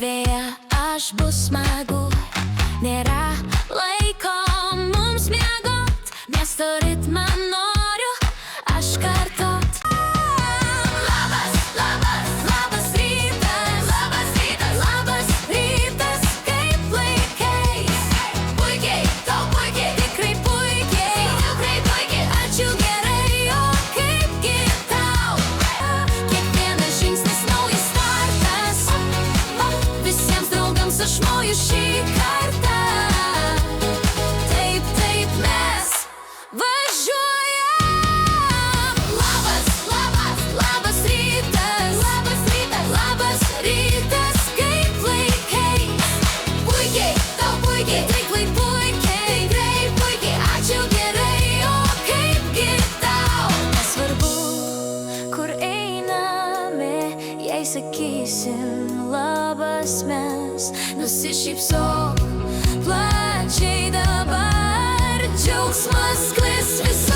gatvėje aš bus smagu, nėra laiko mums miegot, miesto ritmą noriu aš kartot. Labas, labas, labas rytas, labas rytas, labas rytas, kaip laikais. Puikiai, tau puikiai, tikrai puikiai, tikrai puikiai, ačiū gerai, o kaipgi tau? Kiekvienas žingsnis naujas startas, visiems draugams aš moju šį kartą. Taip, taip mes važiuojam. Labas, labas, labas rytas, labas rytas, labas rytas, kaip laikais. Puikiai, tau puikiai, tikrai puikiai, tikrai puikiai, ačiū gerai, o kaipgi tau? Nesvarbu, kur einame, jei sakysim labas mes, nusišypsok plačiai dabar, džiaugsmas sklis visur.